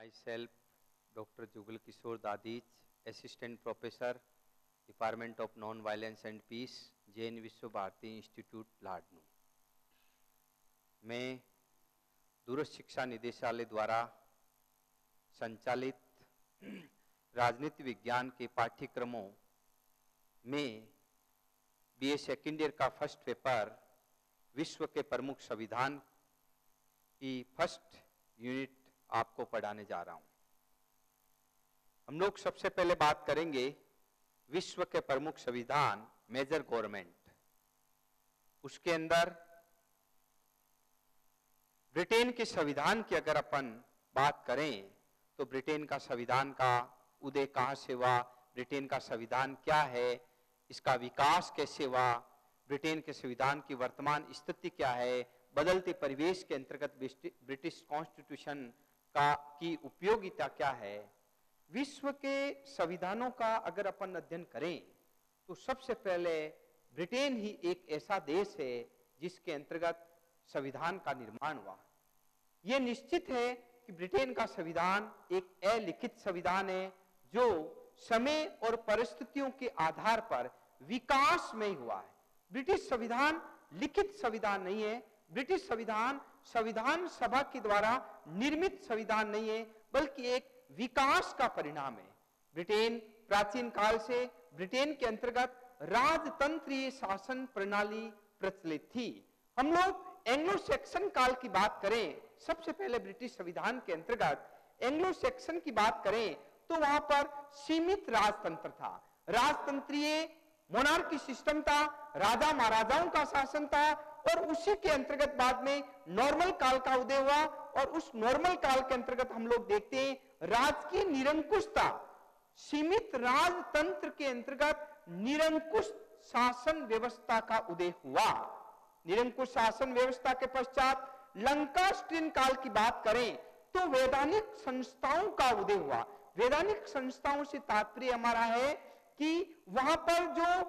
Myself, Dr. Jugal Kishore Dadij, Assistant Professor, Department of Non-Violence and Peace, Jain विश्व Bharti institute Ladnun. मैं दूरस्थ शिक्षा निदेशालय द्वारा संचालित राजनीति विज्ञान के पाठ्यक्रमों में बीए सेकेंड ईयर का फर्स्ट पेपर विश्व के प्रमुख संविधान की फर्स्ट यूनिट आपको पढ़ाने जा रहा हूं। हम लोग सबसे पहले बात करेंगे विश्व के प्रमुख संविधान, मेजर गवर्नमेंट। उसके अंदर ब्रिटेन के संविधान की अगर अपन बात करें तो ब्रिटेन का संविधान का उदय कहां से हुआ, ब्रिटेन का संविधान क्या है, इसका विकास कैसे हुआ, ब्रिटेन के संविधान की वर्तमान स्थिति क्या है, बदलते परिवेश के अंतर्गत ब्रिटिश कॉन्स्टिट्यूशन की उपयोगिता क्या है। विश्व के संविधानों का अगर अपन अध्ययन करें तो सबसे पहले ब्रिटेन ही एक ऐसा देश है जिसके अंतर्गत संविधान का निर्माण हुआ। यह निश्चित है कि ब्रिटेन का संविधान एक अलिखित संविधान है जो समय और परिस्थितियों के आधार पर विकास में हुआ है। ब्रिटिश संविधान लिखित संविधान नहीं है। ब्रिटिश संविधान संविधान सभा के द्वारा निर्मित संविधान नहीं है, बल्कि एक विकास का परिणाम है। ब्रिटेन प्राचीन काल से ब्रिटेन के अंतर्गत राजतंत्रीय शासन प्रणाली प्रचलित थी। हम लोग एंग्लो सैक्सन काल की बात करें, सबसे पहले ब्रिटिश संविधान के अंतर्गत एंग्लो सैक्सन की बात करें तो वहां पर सीमित राजतंत्र था, राजतंत्रीय मोनार्की सिस्टम था, राजा महाराजाओं का शासन था। और उसी के अंतर्गत बाद में नॉर्मल काल का उदय हुआ और उस नॉर्मल काल के अंतर्गत हम लोग देखते हैं राजकीय निरंकुशता, सीमित राजतंत्र के अंतर्गत निरंकुश शासन व्यवस्था का उदय हुआ। निरंकुश शासन व्यवस्था के पश्चात लंकास्ट्रियन काल की बात करें तो वैधानिक संस्थाओं का उदय हुआ। वैधानिक संस्थाओं से तात्पर्य हमारा है कि वहां पर जो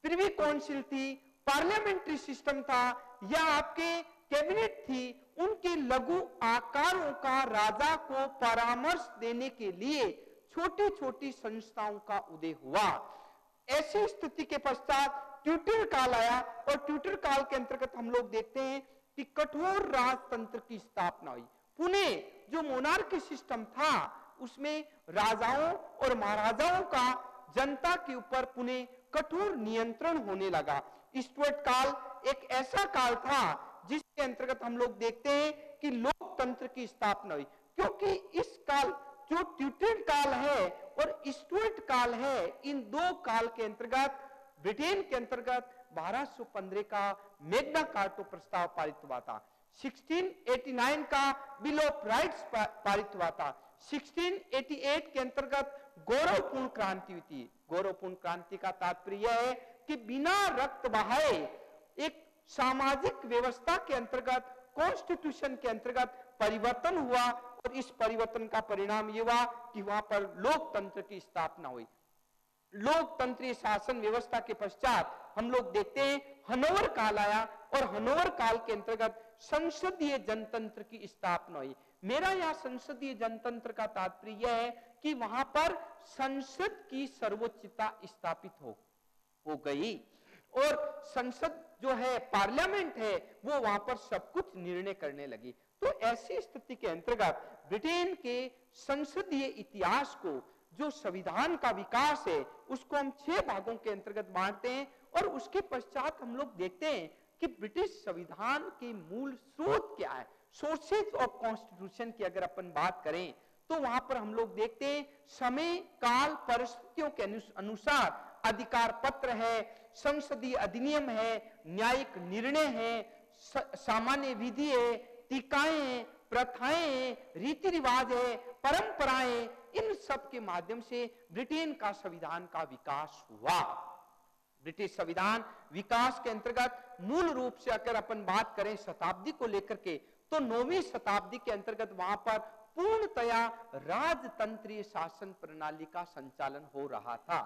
प्रिवी काउंसिल थी, पार्लियामेंट्री सिस्टम था या आपके कैबिनेट थी, उनके लघु आकारों का राजा को परामर्श देने के लिए छोटी छोटी संस्थाओं का उदय हुआ। ऐसी स्थिति के पश्चात ट्यूटर काल आया और ट्यूटर काल के अंतर्गत हम लोग देखते हैं कि कठोर राजतंत्र की स्थापना हुई। पुनः जो मोनार्की सिस्टम था उसमें राजाओं और महाराजाओं का जनता के ऊपर पुनः कठोर नियंत्रण होने लगा। स्टुअर्ट काल एक ऐसा काल था जिसके अंतर्गत हम लोग देखते हैं कि लोकतंत्र की स्थापना हुई, क्योंकि इस काल जो ट्यूटर काल है और स्टुअर्ट काल है, इन दो काल के अंतर्गत ब्रिटेन के अंतर्गत 1215 का मैग्ना कार्टा प्रस्ताव पारित हुआ था। 1689 का बिल ऑफ राइट्स पारित हुआ था। 1688 के अंतर्गत गौरवपूर्ण क्रांति हुई थी। गौरवपूर्ण क्रांति का तात्पर्य है कि बिना रक्त बहाए एक सामाजिक व्यवस्था के अंतर्गत, कॉन्स्टिट्यूशन के अंतर्गत परिवर्तन हुआ और इस परिवर्तन का परिणाम यह हुआ कि वहां पर लोकतंत्र की स्थापना हुई। लोकतंत्रीय शासन व्यवस्था के पश्चात हम लोग देखते हैं हनोवर काल आया और हनोवर काल के अंतर्गत संसदीय जनतंत्र की स्थापना हुई। मेरा यहां संसदीय जनतंत्र का तात्पर्य यह है कि वहां पर संसद की सर्वोच्चता स्थापित हो गई और संसद जो है, पार्लियामेंट है, वो वहां पर सब कुछ निर्णय करने लगी। तो ऐसी स्थिति के अंतर्गत ब्रिटेन के संसदीय इतिहास को, जो संविधान का विकास है, उसको हम 6 भागों के अंतर्गत बांटते हैं और उसके पश्चात हम लोग देखते हैं कि ब्रिटिश संविधान के मूल स्रोत क्या है। सोर्सेज ऑफ कॉन्स्टिट्यूशन की अगर अपन बात करें तो वहां पर हम लोग देखते हैं समय काल परिस्थितियों के अनुसार अधिकार पत्र है, संसदीय अधिनियम है, न्यायिक निर्णय है, सामान्य विधि है, टीकाएं हैं, प्रथाएं हैं, रीति रिवाज है, परंपराएं, इन सब के माध्यम से ब्रिटेन का संविधान का विकास हुआ। ब्रिटिश संविधान विकास के अंतर्गत मूल रूप से अगर अपन बात करें शताब्दी को लेकर के तो 9वीं शताब्दी के अंतर्गत वहां पर पूर्णतया राजतंत्रीय शासन प्रणाली का संचालन हो रहा था।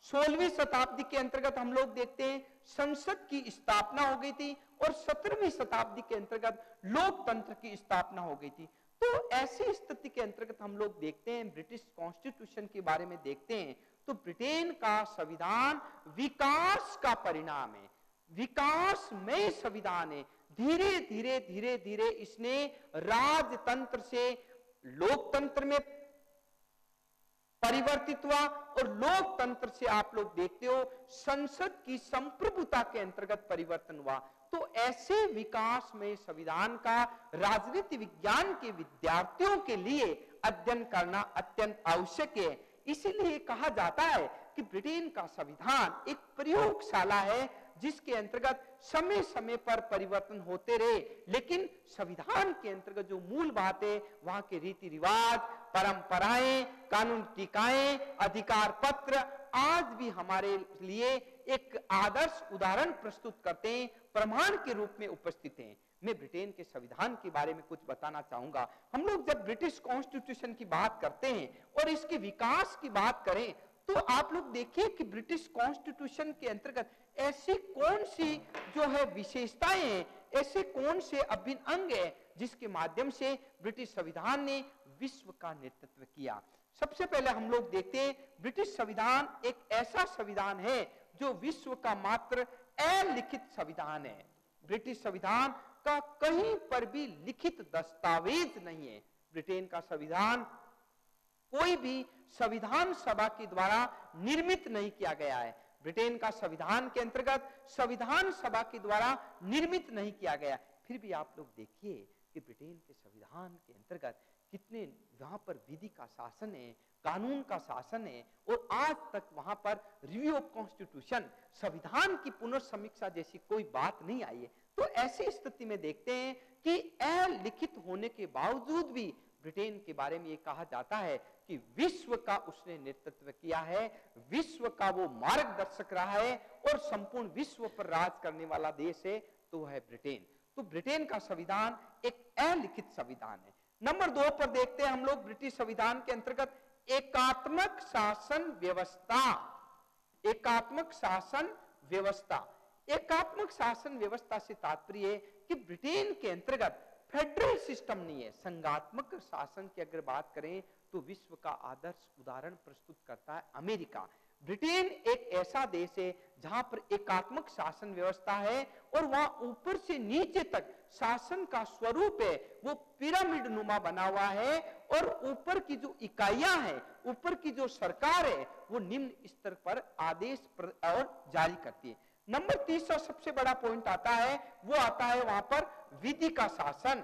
16वीं शताब्दी के अंतर्गत हम लोग देखते हैं संसद की स्थापना हो गई थी और 17वीं शताब्दी के अंतर्गत लोकतंत्र की स्थापना हो गई थी। तो ऐसी स्थिति के अंतर्गत हम लोग देखते हैं, ब्रिटिश कॉन्स्टिट्यूशन के बारे में देखते हैं, तो ब्रिटेन का संविधान विकास का परिणाम है, विकासमय संविधान है। धीरे धीरे धीरे धीरे इसने राजतंत्र से लोकतंत्र में परिवर्तित हुआ, और लोकतंत्र से आप लोग देखते हो संसद की संप्रभुता के अंतर्गत परिवर्तन हुआ। तो ऐसे विकास में संविधान का राजनीति विज्ञान के विद्यार्थियों के लिए अध्ययन करना अत्यंत आवश्यक है। इसीलिए कहा जाता है कि ब्रिटेन का संविधान एक प्रयोगशाला है, जिसके अंतर्गत समय समय पर परिवर्तन होते रहे, लेकिन संविधान के अंतर्गत जो मूल बात है, वहां के रीति रिवाज, परंपराएं, कानून टीकाएं, अधिकार पत्र आज भी हमारे लिए एक आदर्श उदाहरण प्रस्तुत करते हैं, प्रमाण के रूप में उपस्थित हैं। मैं ब्रिटेन के संविधान के बारे में कुछ बताना चाहूंगा। हम लोग जब ब्रिटिश कॉन्स्टिट्यूशन की बात करते हैं और इसके विकास की बात करें, तो आप लोग देखिए कि ब्रिटिश कॉन्स्टिट्यूशन के अंतर्गत ऐसी कौन सी जो है विशेषताएं हैं, ऐसे कौन से अभिन्न अंग है जिसके माध्यम से ब्रिटिश संविधान ने विश्व का नेतृत्व किया। सबसे पहले हम लोग देखते हैं, ब्रिटिश संविधान एक ऐसा संविधान है जो विश्व का मात्र अलिखित संविधान है। ब्रिटिश संविधान का कहीं पर भी लिखित दस्तावेज नहीं है। ब्रिटेन का संविधान कोई भी संविधान सभा के द्वारा निर्मित नहीं किया गया है। ब्रिटेन का संविधान के अंतर्गत संविधान सभा के द्वारा निर्मित नहीं किया गया। फिर भी आप लोग देखिए कि ब्रिटेन के संविधान के अंतर्गत कितने वहां पर विधि का शासन है, कानून का शासन है, और आज तक वहां पर रिव्यू ऑफ कॉन्स्टिट्यूशन, संविधान की पुनर्समीक्षा जैसी कोई बात नहीं आई है। तो ऐसी स्थिति में देखते हैं कि अलिखित होने के बावजूद भी ब्रिटेन के बारे में ये कहा जाता है कि विश्व का उसने नेतृत्व किया है, विश्व का वो मार्गदर्शक रहा है, और संपूर्ण विश्व पर राज करने वाला देश है तो वह है ब्रिटेन। तो ब्रिटेन का संविधान एक अलिखित संविधान है। नंबर 2 पर देखते हैं हम लोग ब्रिटिश संविधान के अंतर्गत एकात्मक शासन व्यवस्था। एकात्मक शासन व्यवस्था, एकात्मक शासन व्यवस्था से तात्पर्य है कि ब्रिटेन के अंतर्गत फेडरल सिस्टम नहीं है। संघात्मक शासन की अगर बात करें तो विश्व का आदर्श उदाहरण प्रस्तुत करता है अमेरिका। ब्रिटेन एक ऐसा देश है जहां पर एकात्मक शासन व्यवस्था है, और वहां ऊपर से नीचे तक शासन का स्वरूप है वो पिरामिड नुमा बना हुआ है, और ऊपर की जो इकाइयां हैं, ऊपर की जो सरकार है, वो निम्न स्तर पर आदेश और जारी करती है। नंबर 3 सबसे बड़ा पॉइंट आता है, वो आता है वहां पर विधि का शासन।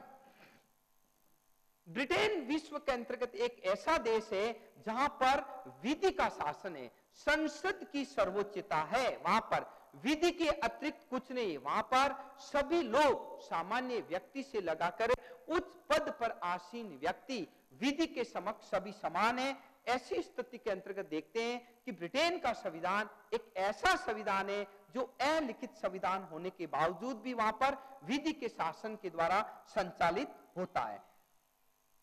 ब्रिटेन विश्व के अंतर्गत एक ऐसा देश है जहां पर विधि का शासन है, संसद की सर्वोच्चता है, वहां पर विधि के अतिरिक्त कुछ नहीं। वहां पर सभी लोग, सामान्य व्यक्ति से लगाकर उच्च पद पर आसीन व्यक्ति, विधि के समक्ष सभी समान है। ऐसी स्थिति के अंतर्गत देखते हैं कि ब्रिटेन का संविधान एक ऐसा संविधान है जो अलिखित संविधान होने के बावजूद भी वहां पर विधि के शासन के द्वारा संचालित होता है।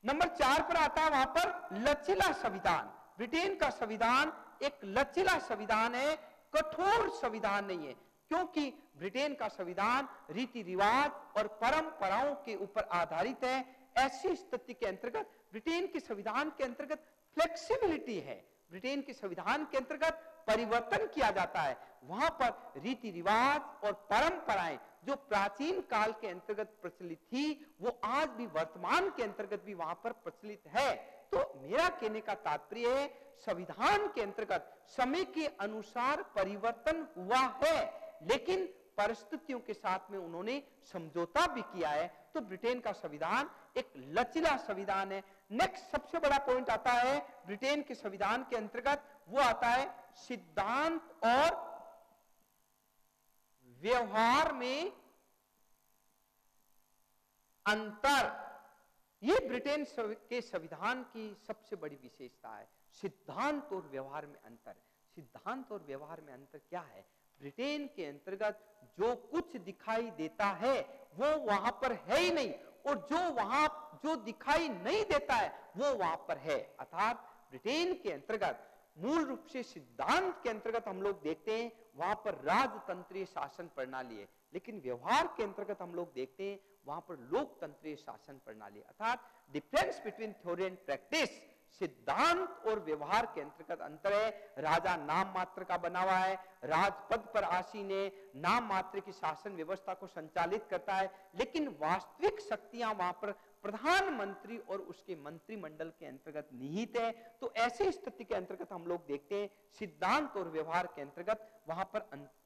नंबर 4 पर आता है वहां पर लचीला संविधान। ब्रिटेन का संविधान एक लचीला संविधान है, कठोर संविधान नहीं है, क्योंकि ब्रिटेन का संविधान रीति रिवाज और परंपराओं के ऊपर आधारित है। ऐसी स्थिति के अंतर्गत ब्रिटेन के संविधान के अंतर्गत फ्लेक्सिबिलिटी है। ब्रिटेन के संविधान के अंतर्गत परिवर्तन किया जाता है। वहां पर रीति रिवाज और परंपराएं जो प्राचीन काल के अंतर्गत प्रचलित थी, वो आज भी वर्तमान के अंतर्गत भी वहां पर प्रचलित है। तो मेरा कहने का तात्पर्य है, संविधान के अंतर्गत समय के अनुसार परिवर्तन हुआ है, लेकिन परिस्थितियों के साथ में उन्होंने समझौता भी किया है। तो ब्रिटेन का संविधान एक लचीला संविधान है। नेक्स्ट सबसे बड़ा पॉइंट आता है ब्रिटेन के संविधान के अंतर्गत, वो आता है सिद्धांत और व्यवहार में अंतर। ये ब्रिटेन के संविधान की सबसे बड़ी विशेषता है, सिद्धांत और व्यवहार में अंतर। सिद्धांत और व्यवहार में अंतर क्या है? ब्रिटेन के अंतर्गत जो कुछ दिखाई देता है वो वहां पर है ही नहीं, और जो दिखाई नहीं देता है वो वहां पर है। अर्थात ब्रिटेन के अंतर्गत मूल रूप से सिद्धांत के अंतर्गत हम लोग देखते हैं वहां पर राजतंत्रीय शासन प्रणाली है। लेकिन व्यवहार के अंतर्गत हम लोग देखते हैं वहां पर लोकतंत्रीय शासन प्रणाली, अर्थात difference between theory and practice, सिद्धांत और व्यवहार के अंतर्गत अंतर है। राजा नाम मात्र का बना हुआ है, राजपद पर आसीन है, नाम मात्र की शासन व्यवस्था को संचालित करता है, लेकिन वास्तविक शक्तियां वहां पर प्रधानमंत्री और उसके मंत्रिमंडल के अंतर्गत निहित है। तो ऐसी स्थिति के अंतर्गत हम लोग देखते हैं सिद्धांत और व्यवहार के अंतर्गत वहां पर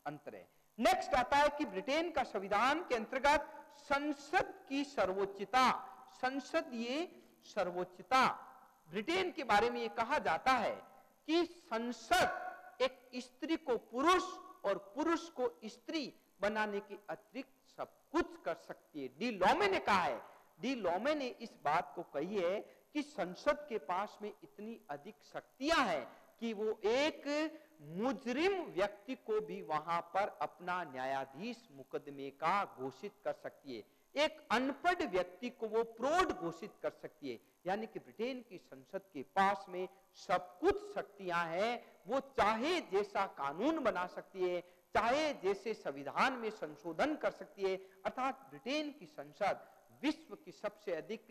अंतर है। नेक्स्ट आता है कि ब्रिटेन का संविधान के अंतर्गत संसद की सर्वोच्चता, संसद ये सर्वोच्चता, ब्रिटेन के बारे में ये कहा जाता है कि संसद एक स्त्री को पुरुष और पुरुष को स्त्री बनाने के अतिरिक्त सब कुछ कर सकती है। डी लॉमे ने कहा है, डी लॉमे ने इस बात को कही है कि संसद के पास में इतनी अधिक शक्तियां हैं कि वो एक मुजरिम व्यक्ति को भी वहां पर अपना न्यायाधीश मुकदमे का घोषित कर सकती है, एक अनपढ़ व्यक्ति को वो प्रौढ़ घोषित कर सकती है। यानी कि ब्रिटेन की संसद के पास में सब कुछ शक्तियां हैं, वो चाहे जैसा कानून बना सकती है, चाहे जैसे संविधान में संशोधन कर सकती है। अर्थात ब्रिटेन की संसद विश्व की सबसे अधिक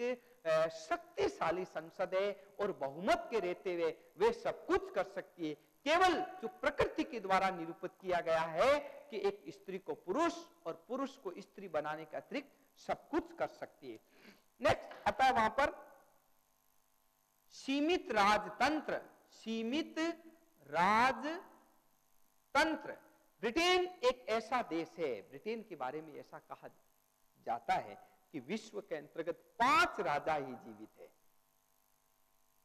शक्तिशाली संसद है और बहुमत के रहते हुए वे सब कुछ कर सकती है। केवल जो प्रकृति के द्वारा निरूपित किया गया है कि एक स्त्री को पुरुष और पुरुष को स्त्री बनाने के अतिरिक्त सब कुछ कर सकती है। नेक्स्ट आता है वहां पर सीमित राजतंत्र, सीमित राजतंत्र। ब्रिटेन एक ऐसा देश है, ब्रिटेन के बारे में ऐसा कहा जाता है कि विश्व के अंतर्गत 5 राजा ही जीवित है,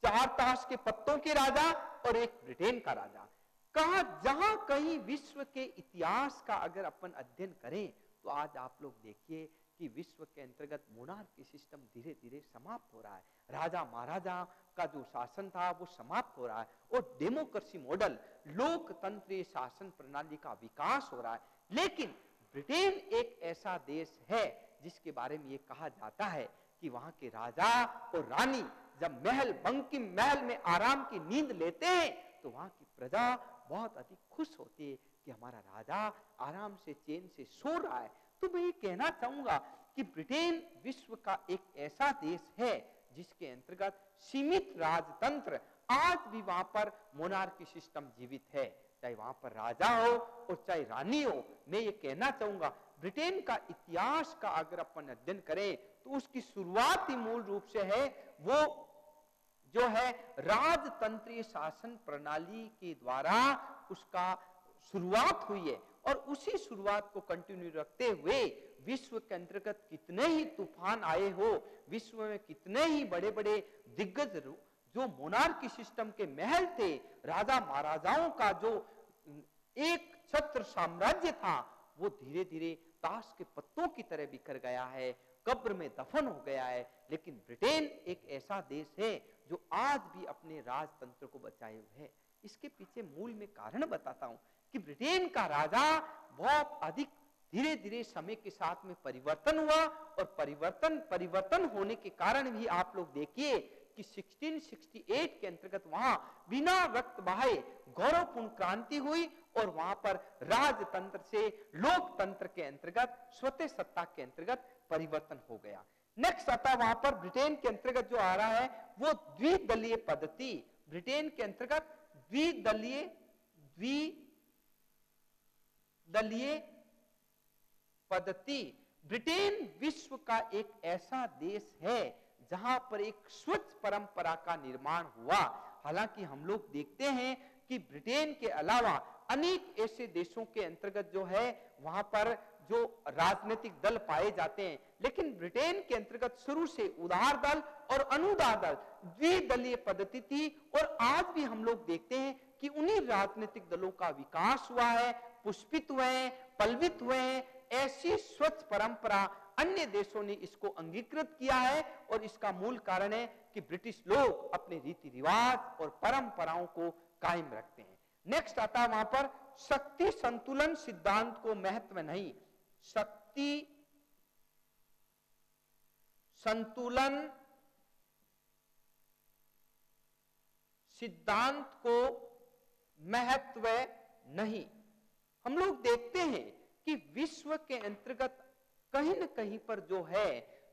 4 ताश के पत्तों के राजा और एक ब्रिटेन का राजा। कहा जहां कहीं विश्व के इतिहास का अगर अपन अध्ययन करें तो आज आप लोग देखिए कि विश्व के अंतर्गत मोनार्की सिस्टम धीरे धीरे समाप्त हो रहा है, राजा महाराजा का जो शासन था वो समाप्त हो रहा है और डेमोक्रेसी मॉडल, लोकतंत्रीय शासन प्रणाली का विकास हो रहा है। लेकिन ब्रिटेन एक ऐसा देश है जिसके बारे में ये कहा जाता है कि वहां के राजा और रानी जब महल बंकिम महल में आराम की नींद लेते हैं तो वहां की प्रजा बहुत अधिक खुश होती है कि हमारा राजा आराम से चैन से सो रहा है। तो मैं ये कहना चाहूंगा कि ब्रिटेन विश्व का एक ऐसा देश है जिसके अंतर्गत सीमित राजतंत्र, आज भी वहां पर मोनार्की सिस्टम जीवित है, चाहे वहां पर राजा हो और चाहे रानी हो। मैं ये कहना चाहूंगा ब्रिटेन का इतिहास का अगर अपन अध्ययन करें तो उसकी शुरुआत ही मूल रूप से है वो जो है राजतंत्रीय शासन प्रणाली के द्वारा उसका शुरुआत हुई है और उसी शुरुआत को कंटिन्यू रखते हुए विश्व के अंतर्गत कितने ही तूफान आए हो, विश्व में कितने ही बड़े बड़े दिग्गज जो मोनार्की सिस्टम के महल थे, राजा महाराजाओं का जो एक छत्र साम्राज्य था वो धीरे धीरे ताश के पत्तों की तरह बिखर गया है, कब्र में दफन हो गया है। लेकिन ब्रिटेन एक ऐसा देश है जो आज भी अपने राजतंत्र को बचाए हुए है। इसके पीछे मूल में कारण बताता हूं कि ब्रिटेन का राजा बहुत अधिक धीरे धीरे समय के साथ में परिवर्तन हुआ और परिवर्तन होने के कारण भी आप लोग देखिए कि 1668 के अंतर्गत वहां बिना रक्त बहाए गौरवपूर्ण क्रांति हुई और वहां पर राजतंत्र से लोकतंत्र के अंतर्गत स्वतः सत्ता के अंतर्गत परिवर्तन हो गया। नेक्स्ट आता है वहां पर ब्रिटेन के अंतर्गत जो आ रहा है वो द्विदलीय पद्धति। ब्रिटेन के अंतर्गत द्विदलीय पद्धति। ब्रिटेन विश्व का एक ऐसा देश है जहां पर एक स्वच्छ परंपरा का निर्माण हुआ। हालांकि हम लोग देखते हैं कि ब्रिटेन के अलावा अनेक ऐसे देशों के अंतर्गत जो है वहां पर जो राजनीतिक दल पाए जाते हैं, लेकिन ब्रिटेन के अंतर्गत शुरू से उदार दल और अनुदार दल द्विदलीय पद्धति थी और आज भी हम लोग देखते हैं कि उन्हीं राजनीतिक दलों का विकास हुआ है, पुष्पित हुए हैं, पल्वित हुए हैं। ऐसी स्वच्छ परंपरा अन्य देशों ने इसको अंगीकृत किया है और इसका मूल कारण है कि ब्रिटिश लोग अपने रीति रिवाज और परंपराओं को कायम रखते हैं। नेक्स्ट आता है वहां पर शक्ति संतुलन सिद्धांत को महत्व नहीं, शक्ति संतुलन सिद्धांत को महत्व नहीं। हम लोग देखते हैं कि विश्व के अंतर्गत कहीं न कहीं पर जो है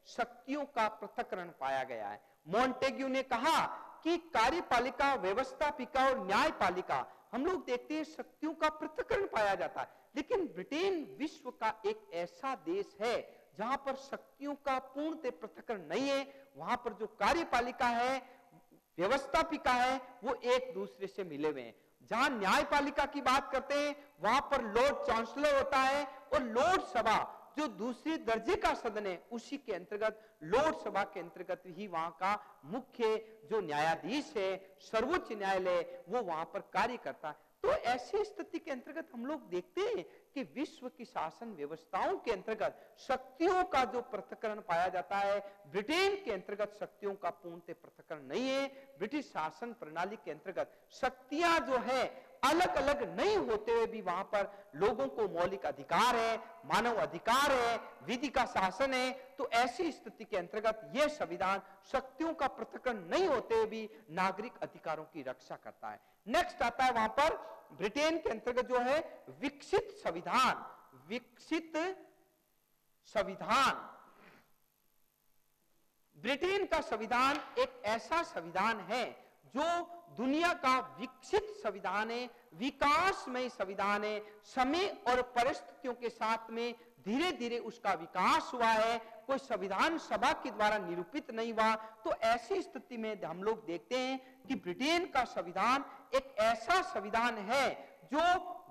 शक्तियों का पृथक्करण पाया गया है। मॉन्टेग्यू ने कहा कि कार्यपालिका, व्यवस्थापिका और न्यायपालिका, हम लोग देखते हैं शक्तियों का पृथक्करण पाया जाता है, लेकिन ब्रिटेन विश्व का एक ऐसा देश है जहां पर शक्तियों का पूर्णतः पृथक्करण नहीं है। वहां पर जो कार्यपालिका है, व्यवस्थापिका है, वो एक दूसरे से मिले हुए हैं। जहां न्यायपालिका की बात करते हैं वहां पर लॉर्ड चांसलर होता है, और लॉर्ड सभा जो दूसरे दर्जे का सदन है उसी के अंतर्गत, लॉर्ड सभा के अंतर्गत ही वहां का मुख्य जो न्यायाधीश है, सर्वोच्च न्यायालय, वो वहां पर कार्य करता है। तो ऐसी स्थिति के अंतर्गत हम लोग देखते हैं कि विश्व की शासन व्यवस्थाओं के अंतर्गत शक्तियों का जो पृथक्करण पाया जाता है, ब्रिटेन के अंतर्गत शक्तियों का पूर्णतः पृथक्करण नहीं है। ब्रिटिश शासन प्रणाली के अंतर्गत शक्तियां जो है अलग अलग नहीं होते हुए भी वहां पर लोगों को मौलिक अधिकार है, मानव अधिकार है, विधि का शासन है। तो ऐसी स्थिति के अंतर्गत यह संविधान शक्तियों का पृथक्करण नहीं होते हुए भी नागरिक अधिकारों की रक्षा करता है। नेक्स्ट आता है वहां पर ब्रिटेन के अंतर्गत जो है विकसित संविधान। विकसित संविधान, ब्रिटेन का संविधान एक ऐसा संविधान है जो दुनिया का विकसित संविधान है, विकासमय संविधान है। समय और परिस्थितियों के साथ में धीरे धीरे उसका विकास हुआ है, कोई संविधान सभा के द्वारा निरूपित नहीं हुआ। तो ऐसी स्थिति में हम लोग देखते हैं कि ब्रिटेन का संविधान एक ऐसा संविधान है जो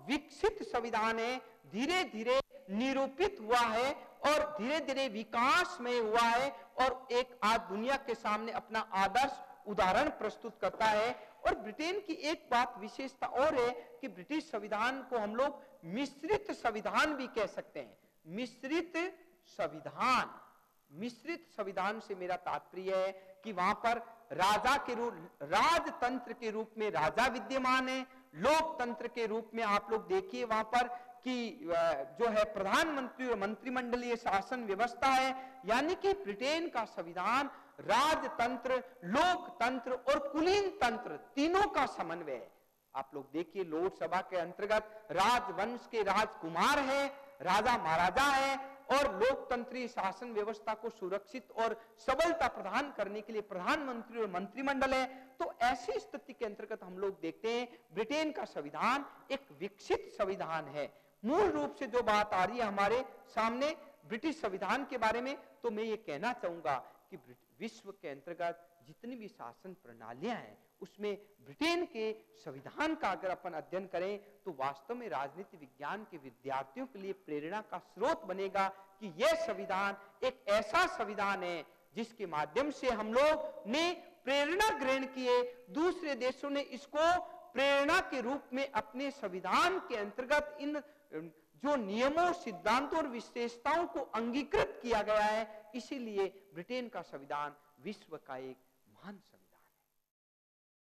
विकसित संविधान है, धीरे धीरे निरूपित हुआ है और धीरे धीरे विकास में हुआ है, और एक आज दुनिया के सामने अपना आदर्श उदाहरण प्रस्तुत करता है। और ब्रिटेन की एक बात विशेषता और है कि ब्रिटिश संविधान को हम लोग मिश्रित संविधान भी कह सकते हैं। मिश्रित संविधान, मिश्रित संविधान से मेरा तात्पर्य है कि वहां पर राजा के रूप, राजतंत्र के रूप में राजा विद्यमान है, लोकतंत्र के रूप में आप लोग देखिए वहां पर कि जो है प्रधानमंत्री और मंत्रिमंडलीय शासन व्यवस्था है। यानी कि ब्रिटेन का संविधान राजतंत्र, लोकतंत्र और कुलीन तंत्र तीनों का समन्वय है। आप लोग देखिए लॉर्ड सभा के अंतर्गत राजवंश के राजकुमार है, राजा महाराजा है, और लोकतंत्रीय शासन व्यवस्था को सुरक्षित और सबलता प्रदान करने के लिए प्रधानमंत्री और मंत्रिमंडल है। तो ऐसी स्थिति के अंतर्गत हम लोग देखते हैं ब्रिटेन का संविधान एक विकसित संविधान है। मूल रूप से जो बात आ रही है हमारे सामने ब्रिटिश संविधान के बारे में, तो मैं ये कहना चाहूंगा कि विश्व के अंतर्गत जितनी भी शासन प्रणालियां हैं उसमें ब्रिटेन के संविधान का अगर अपन अध्ययन करें तो वास्तव में राजनीति विज्ञान के विद्यार्थियों के लिए प्रेरणा का स्रोत बनेगा कि यह संविधान एक ऐसा संविधान है जिसके माध्यम से हम लोग ने प्रेरणा ग्रहण किए, दूसरे देशों ने इसको प्रेरणा के रूप में अपने संविधान के अंतर्गत इन जो नियमों, सिद्धांतों और विशेषताओं को अंगीकृत किया गया है। इसीलिए ब्रिटेन का संविधान विश्व का एक महान संविधान